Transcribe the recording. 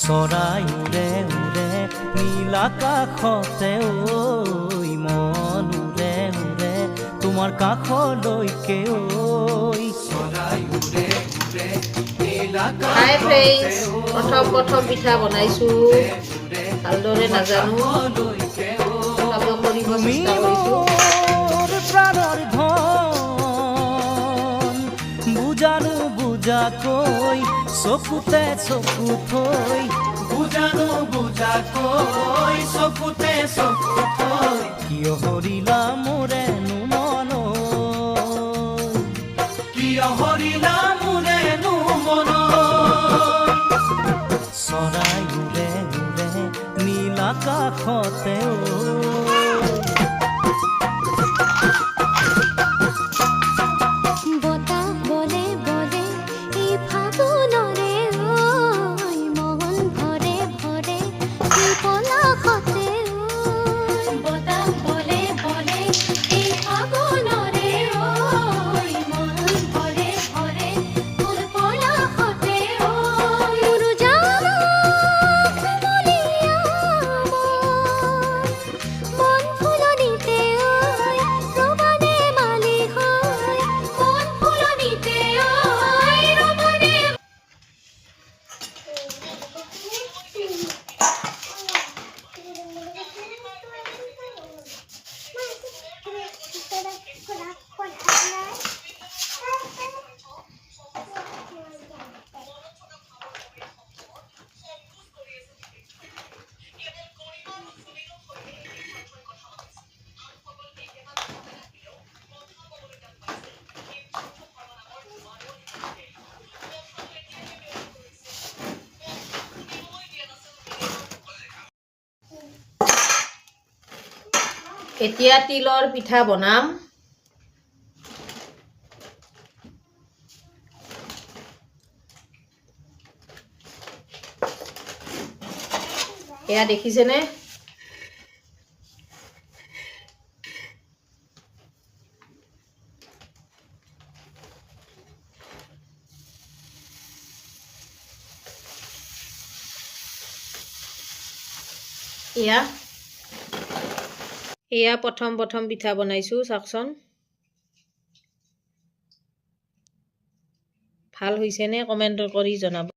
চৰাই উৰে উৰে নীল আকাশতে ঐ মন উৰে উৰে তোমাৰ কাষলৈকে ঐ চৰাই উৰে উৰে নীল হাই ফ্ৰেণ্ডছ, প্ৰথম পিঠা বনাইছো ভালদৰে নাজানো কৰিব চেষ্টা কৰিছো প্ৰাণৰ ধন বুজানো বুজাকৈ চকুতে চকু থৈ বুজানো বুজাকৈ চকুতে চকু থৈ কিয় হৰিলা মোৰেনো মন কিয় হৰিলা মোৰেনো মন চৰাই উৰে উৰে নীল আকাশতে এতিয়া তিলৰ পিঠা বনাম এয়া দেখিছেনে এয়া প্ৰথম পিঠা বনাইছো চাওকচোন ভাল হৈছে নে কমেন্ট কৰি জনাব